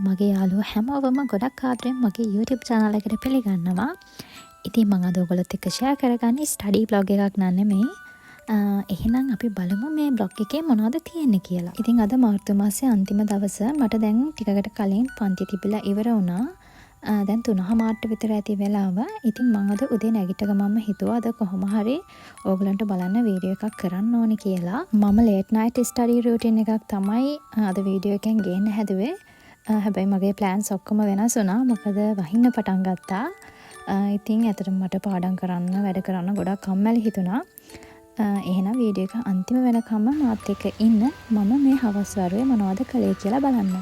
මගේ යාළුවෝ හැමෝම ගොඩක් ආදරෙන් මගේ YouTube channel එකට පිළිගන්නවා. ඉතින් මම අද ඔයගොල්ලොත් එක්ක share කරගන්නේ study vlog එකක් නෙමෙයි. එහෙනම් අපි බලමු මේ vlog එකේ මොනවද තියෙන්නේ කියලා. ඉතින් අද මාර්තු මාසේ අන්තිම දවස මට දැන් ටිකකට කලින් පන්ති තිබිලා ඉවර වුණා. දැන් 3:00 විතර ඇති වෙලාව. ඉතින් මම අද උදේ නැගිට ගමන්ම හිතුවා අද කොහොම හරි ඕගලන්ට බලන්න වීඩියෝ එකක් කරන්න ඕනේ කියලා. මම late night study routine එකක් තමයි අද වීඩියෝ එකෙන් ගේන්න හැදුවේ. හැබැයි මගේ plans ඔක්කොම වෙනස් වුණා. මොකද වහින්න පටන් ගත්තා. ඉතින් ඇත්තටම මට පාඩම් කරන්න වැඩ කරන්න ගොඩක් කම්මැලි හිතුණා. එහෙනම් වීඩියෝ එක අන්තිම වෙනකම්ම මාත් එක්ක ඉන්න. මම මේ හවස් වරුවේ මොනවද කළේ කියලා බලන්න.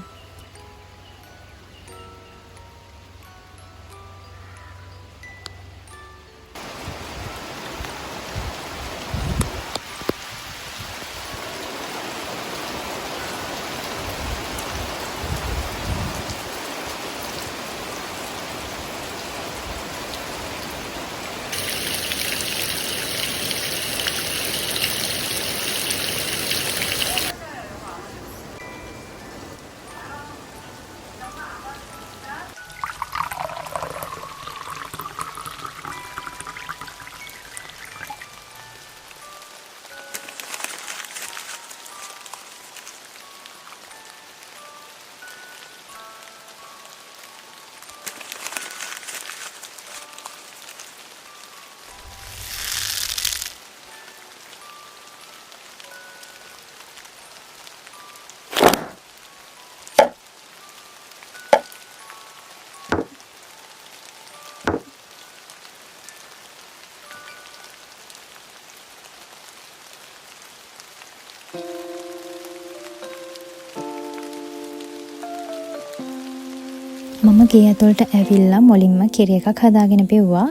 මම ගේ ඇතුළට ඇවිල්ලා මුලින්ම කිරි එකක් හදාගෙන බිව්වා.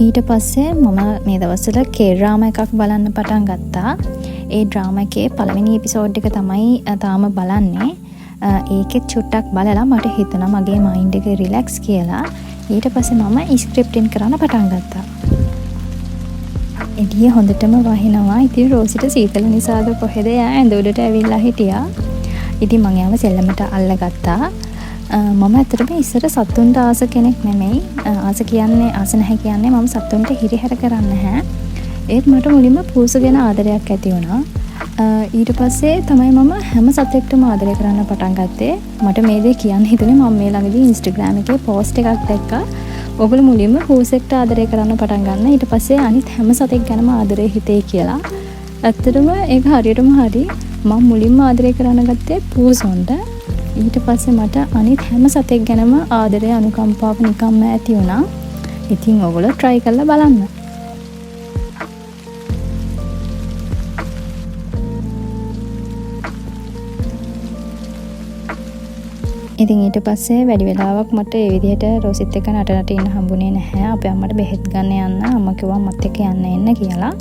ඊට පස්සේ මම මේ දවස්වල K-drama එකක් බලන්න පටන් ගත්තා. ඒ drama එකේ පළවෙනි එපිසෝඩ් එක තමයි තාම බලන්නේ. ඒකෙත් චුට්ටක් බලලා මට හිතුණා මගේ මයින්ඩ් එක රිලැක්ස් කියලා. ඊට පස්සේ මම ස්ක්‍රිප්ටින් කරන්න පටන් ගත්තා. එළිය හොඳටම වහිනවා. ඉතින් රෝසිට සීතල නිසාද කොහෙද යා ඇඳ උඩට ඇවිල්ලා හිටියා. ඉතින් මම යාව සෙල්ලමට අල්ලගත්තා. මම ඇත්තටම ඉස්සර සතුන්ට ආස කෙනෙක් නෙමෙයි. ආස නැහැ කියන්නේ මම සතුන්ට හිරිහැර කරන්නේ නැහැ. ඒත් මට මුලින්ම පූසු ගැන ආදරයක් ඇති වුණා. ඊට පස්සේ තමයි මම හැම සතෙක්ටම ආදරය කරන්න පටන් ගත්තේ. මට මේ දේ කියන්න හිතුනේ මම මේ ළඟදී Instagram එකේ post එකක් දැක්කා. ඔයගොල්ලෝ මුලින්ම පූසෙක්ට ආදරය කරන්න පටන් ගන්න. ඊට පස්සේ අනිත් හැම සතෙක් ගැනම ආදරය හිතේ කියලා. ඇත්තටම ඒක හරියටම හරි. මම මුලින්ම ආදරය කරන්න ගත්තේ පූසොන්ට. ඊට පස්සේ මට අනිත් හැම සතෙක් ගැනම ආදරය අනුකම්පාව නිකම්ම ඇති වුණා. ඉතින් ඔයගොල්ලෝ try කරලා බලන්න. ඉතින් ඊට පස්සේ වැඩි වෙලාවක් මට ඒ විදිහට රෝසිත් එක්ක නටනට ඉන්න හම්බුනේ නැහැ. අපේ අම්මට බෙහෙත් ගන්න යන්න අම්මා කිව්වා මත් එක්ක යන්න එන්න කියලා.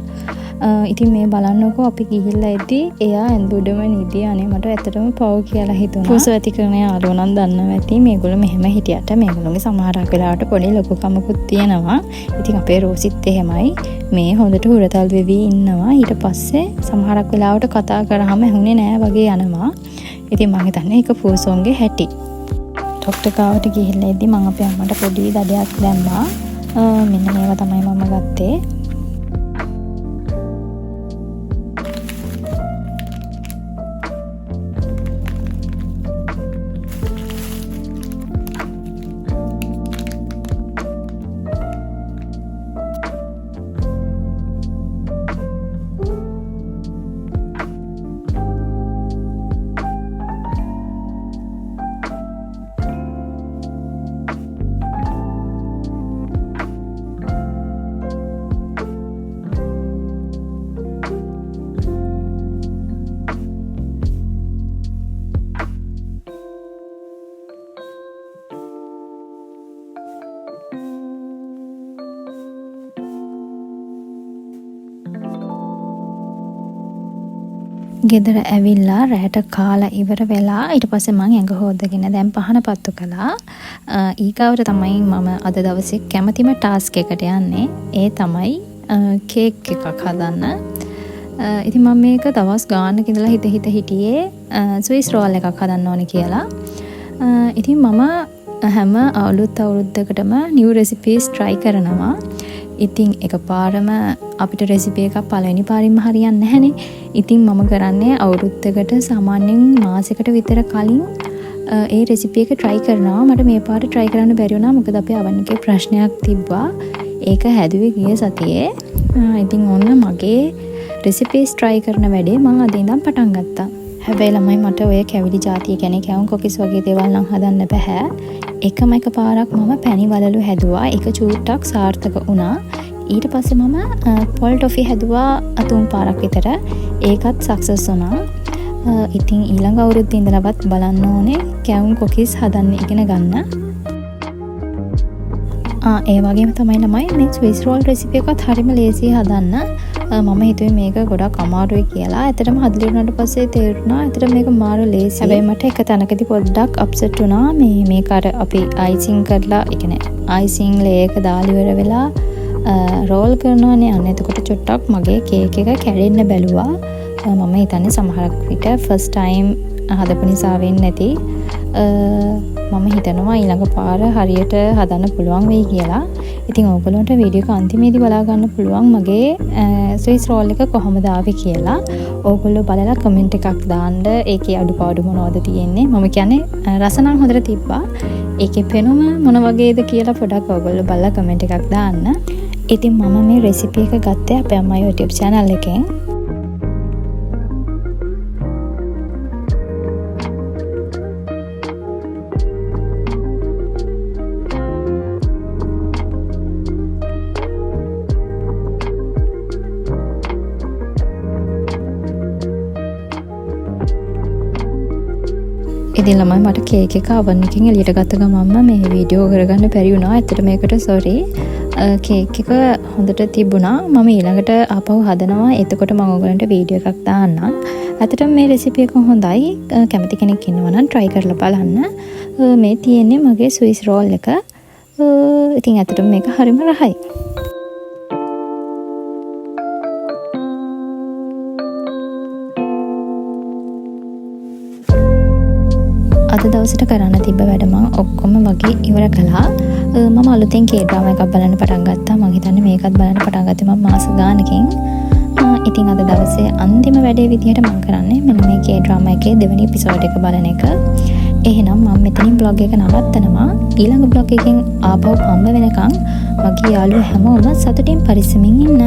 ඉතින් මේ බලන්නකෝ අපි ගිහිල්ලා ඉද්දි එයා ඇඳුඩම නිදි අනේ මට ඇත්තටම පව් කියලා හිතුණා. පූසු ඇති කරන යාළුවෝ නම් දන්නවා ඇති මේගොල්ලෝ මෙහෙම හිටියට මේගොල්ලෝගේ සමහරක් වෙලාවට පොඩි ලොකුකමකුත් තියෙනවා. ඉතින් අපේ රෝසිත් එහෙමයි. මේ හොඳට හුරතල් වෙවි ඉන්නවා. ඊට පස්සේ සමහරක් වෙලාවට කතා කරාම ඇහුනේ නෑ වගේ යනවා. ඉතින් මම හිතන්නේ ඒක පූසෝන්ගේ හැටි. ડોක්ටර් කාවට ගිහිල්ලා ඉද්දි මම අපේ අම්මට පොඩි දඩයක් දැම්මා. මෙන්න මේවා තමයි මම ගත්තේ. ගෙදර ඇවිල්ලා රැට කාලා ඉවර වෙලා ඊට පස්සේ මම ඇඟ හොදගෙන දැන් පහන පත්තු කළා. ඊගාවට තමයි මම අද දවසේ කැමතිම ටාස්ක් එකට යන්නේ. ඒ තමයි කේක් එකක් හදන්න. ඉතින් මම මේක දවස් ගානක ඉඳලා හිත හිටියේ ස්විස් රෝල් එකක් හදන්න ඕනේ කියලා. ඉතින් මම හැම අවුරුද්දකටම new recipes try කරනවා. ඉතින් එකපාරම අපිට රෙසිපි එකක් පළවෙනි පාරින්ම හරියන්නේ නැහනේ. ඉතින් මම කරන්නේ අවුරුද්දකට සාමාන්‍යයෙන් මාසෙකට විතර කලින් ඒ රෙසිපි එක try කරනවා. මට මේ පාර try කරන්න බැරි වුණා. මොකද අපේ අවන්ගේ ප්‍රශ්නයක් තිබ්බා. ඒක හැදුවේ ගිය සතියේ. ඉතින් ඔන්න මගේ රෙසිපීස් try කරන වැඩේ මම අද ඉඳන් පටන් ගත්තා. හැබැයි ළමයි මට ඔය කැවිලි ಜಾතිය කියන්නේ කැවුම් කොකිස් වගේ දේවල් නම් හදන්න බෑ. එකම එක පාරක් මම පැණි වලලු හැදුවා. ඒක චූට්ටක් සාර්ථක වුණා. ඊට පස්සේ මම පොල් ටොෆි හැදුවා 3 පාරක් විතර. ඒකත් සක්සස් වුණා. ඉතින් ඊළඟ අවුරුද්දේ ඉඳලවත් බලන්න ඕනේ කැවුම් කොකිස් හදන්න ඉගෙන ගන්න. ඒ වගේම තමයි ළමයි මේ ස්විස් රෝල් රෙසිපි එකත් හරිම ලේසියි හදන්න. මම හිතුවේ මේක ගොඩක් අමාරුයි කියලා. ඇත්තටම හදලා ඉවරනට පස්සේ තේරුණා ඇත්තට මේක මාර ලේසියි. හැබැයි මට එක තැනකදී පොඩ්ඩක් අප්සෙට් වුණා. මේක අර අපි අයිසිං කරලා, ඒ කියන්නේ අයිසිං ලේ එක දාලා ඉවර වෙලා රෝල් කරනවානේ. අන්න එතකොට චුට්ටක් මගේ කේක් එක කැඩෙන්න බැලුවා. මම හිතන්නේ සමහරක් විට ෆස්ට් ටයිම් හදපු නිසා වෙන්නේ නැති. මම හිතනවා ඊළඟ පාර හරියට හදන්න පුළුවන් වෙයි කියලා. ඉතින් ඔයගොල්ලන්ට වීඩියෝ එක අන්තිමේදී බලා ගන්න පුළුවන් මගේ ස්විස් රෝල් එක කොහොමද ආවේ කියලා. ඔයගොල්ලෝ බලලා කමෙන්ට් එකක් දාන්න. ඒකේ අඩුපාඩු මොනවද තියෙන්නේ? මම කියන්නේ රස නම් හොඳට තිබ්බා. ඒකේ පෙනුම මොන වගේද කියලා පොඩක් ඔයගොල්ලෝ බලලා කමෙන්ට් එකක් දාන්න. ඉතින් මම මේ රෙසිපි එක ගත්තේ අපේ අම්මා YouTube channel එකෙන්. ඉතින් ළමයි මට කේක් එක oven එකෙන් එළියට ගත්ත ගමන්ම මේ වීඩියෝ කරගන්න බැරි වුණා. ඇත්තට මේකට sorry. කේක් එක හොඳට තිබුණා. මම ඊළඟට ආපහු හදනවා. එතකොට මම ඔයගලන්ට වීඩියෝ එකක් දාන්නම්. ඇත්තටම මේ රෙසිපි එක හොඳයි. කැමති කෙනෙක් ඉන්නවා නම් try කරලා බලන්න. මේ තියෙන්නේ මගේ ස්විස් රෝල් එක. ඉතින් ඇත්තටම මේක හරිම රහයි. අද දවසට කරන්න තිබ්බ වැඩ මම ඔක්කොම වගේ ඉවර කළා. මම අලුතෙන් කේ ඩ්‍රාමා එකක් බලන්න පටන් ගත්තා. මම හිතන්නේ මේකත් බලන්න පටන් ගත්තේ මම මාස ගානකින්. ඉතින් අද දවසේ අන්තිම වැඩේ විදියට මම කරන්නේ මෙන්න මේ කේ ඩ්‍රාමා එකේ දෙවෙනි එපිසෝඩ් එක බලන එක. එහෙනම් මම මෙතනින් බ්ලොග් එක නවත්තනවා. ඊළඟ බ්ලොග් එකෙන් ආපහු හම්බ වෙනකන් මගේ යාළුවෝ හැමෝම සතුටින් පරිස්සමින් ඉන්න.